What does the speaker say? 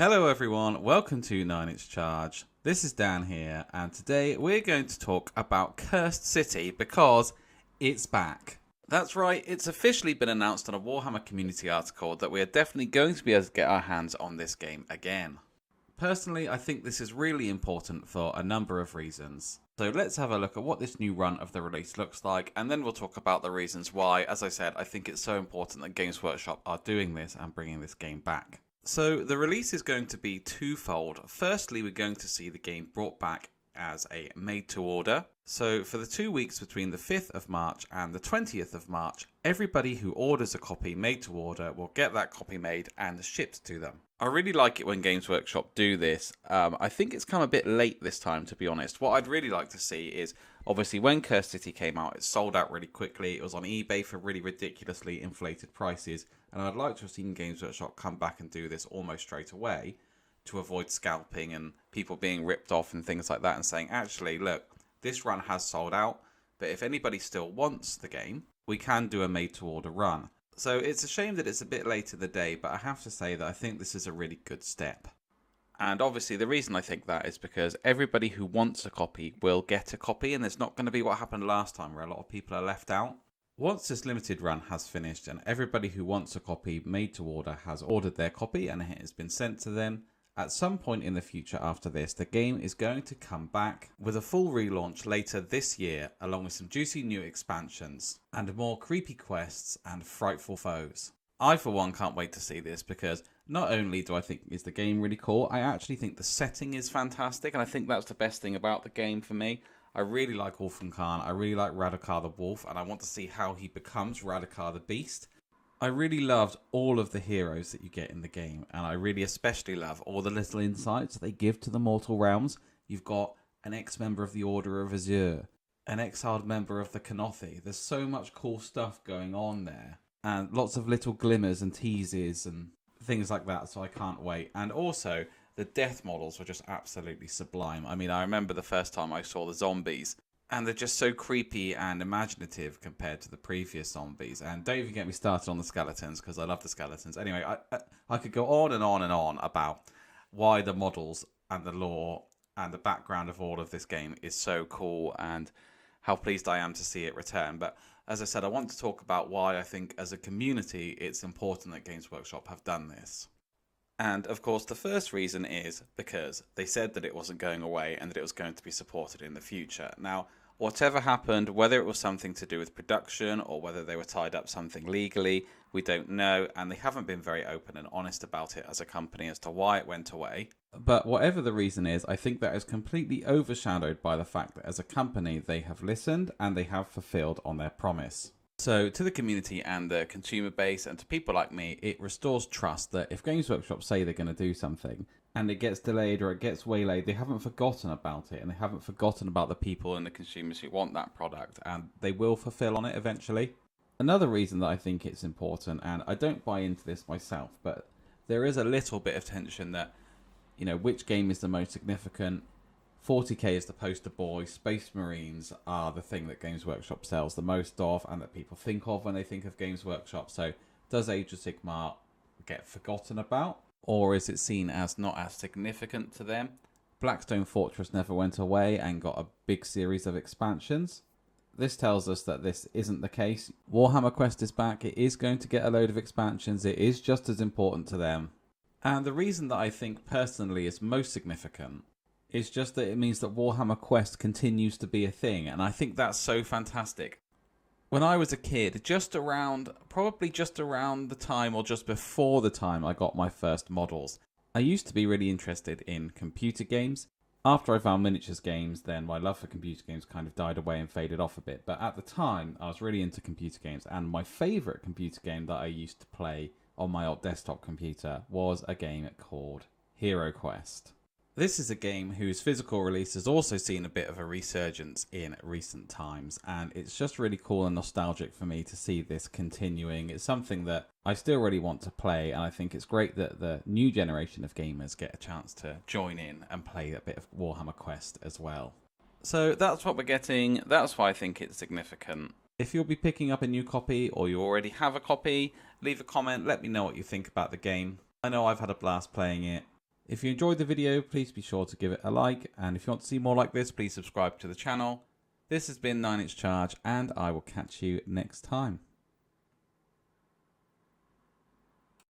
Hello everyone, welcome to 9 Inch Charge. This is Dan here, and today we're going to talk about Cursed City because it's back. That's right, it's officially been announced on a Warhammer community article that we are definitely going to be able to get our hands on this game again. Personally, I think this is really important for a number of reasons. So let's have a look at what this new run of the release looks like, and then we'll talk about the reasons why. As I said, I think it's so important that Games Workshop are doing this and bringing this game back. So the release is going to be twofold. Firstly, we're going to see the game brought back as a made-to-order. So for the 2 weeks between the 5th of March and the 20th of March, everybody who orders a copy made-to-order will get that copy made and shipped to them. I really like it when Games Workshop do this. I think it's come a bit late this time, to be honest. What I'd really like to see is, obviously, when Cursed City came out, it sold out really quickly. It was on eBay for really ridiculously inflated prices. And I'd like to have seen Games Workshop come back and do this almost straight away to avoid scalping and people being ripped off and things like that, and saying, actually, look, this run has sold out, but if anybody still wants the game, we can do a made-to-order run. So it's a shame that it's a bit late in the day, but I have to say that I think this is a really good step. And obviously the reason I think that is because everybody who wants a copy will get a copy, and it's not going to be what happened last time where a lot of people are left out. Once this limited run has finished and everybody who wants a copy made to order has ordered their copy and it has been sent to them, at some point in the future after this, the game is going to come back with a full relaunch later this year, along with some juicy new expansions and more creepy quests and frightful foes. I, for one, can't wait to see this because not only do I think is the game really cool, I actually think the setting is fantastic, and I think that's the best thing about the game for me. I really like Orphan Khan, I really like Radakar the Wolf, and I want to see how he becomes Radakar the Beast. I really loved all of the heroes that you get in the game, and I really especially love all the little insights they give to the mortal realms. You've got an ex-member of the Order of Azure, an exiled member of the Kanothi. There's so much cool stuff going on there, and lots of little glimmers and teases and things like that, so I can't wait. And also, the death models were just absolutely sublime. I mean, I remember the first time I saw the zombies, and they're just so creepy and imaginative compared to the previous zombies. And don't even get me started on the skeletons, because I love the skeletons. Anyway, I could go on and on and on about why the models and the lore and the background of all of this game is so cool and how pleased I am to see it return. But as I said, I want to talk about why I think as a community it's important that Games Workshop have done this. And of course, the first reason is because they said that it wasn't going away and that it was going to be supported in the future. Now, whatever happened, whether it was something to do with production or whether they were tied up something legally, we don't know, and they haven't been very open and honest about it as a company as to why it went away. But whatever the reason is, I think that is completely overshadowed by the fact that as a company, they have listened and they have fulfilled on their promise. So to the community and the consumer base and to people like me, it restores trust that if Games Workshop say they're going to do something and it gets delayed or it gets waylaid, they haven't forgotten about it, and they haven't forgotten about the people and the consumers who want that product, and they will fulfill on it eventually. Another reason that I think it's important, and I don't buy into this myself, but there is a little bit of tension that, you know, which game is the most significant? 40k is the poster boy, Space Marines are the thing that Games Workshop sells the most of and that people think of when they think of Games Workshop. So does Age of Sigmar get forgotten about? Or is it seen as not as significant to them? Blackstone Fortress never went away and got a big series of expansions. This tells us that this isn't the case. Warhammer Quest is back. It is going to get a load of expansions. It is just as important to them. And the reason that I think personally is most significant is just that it means that Warhammer Quest continues to be a thing. And I think that's so fantastic. When I was a kid, probably just around the time or just before the time I got my first models, I used to be really interested in computer games. After I found miniatures games, then my love for computer games kind of died away and faded off a bit. But at the time, I was really into computer games, and my favourite computer game that I used to play on my old desktop computer was a game called Hero Quest. This is a game whose physical release has also seen a bit of a resurgence in recent times, and it's just really cool and nostalgic for me to see this continuing. It's something that I still really want to play, and I think it's great that the new generation of gamers get a chance to join in and play a bit of Warhammer Quest as well. So that's what we're getting. That's why I think it's significant. If you'll be picking up a new copy or you already have a copy, leave a comment, let me know what you think about the game. I know I've had a blast playing it. If you enjoyed the video, please be sure to give it a like, and if you want to see more like this, please subscribe to the channel. This has been 9 Inch Charge, and I will catch you next time.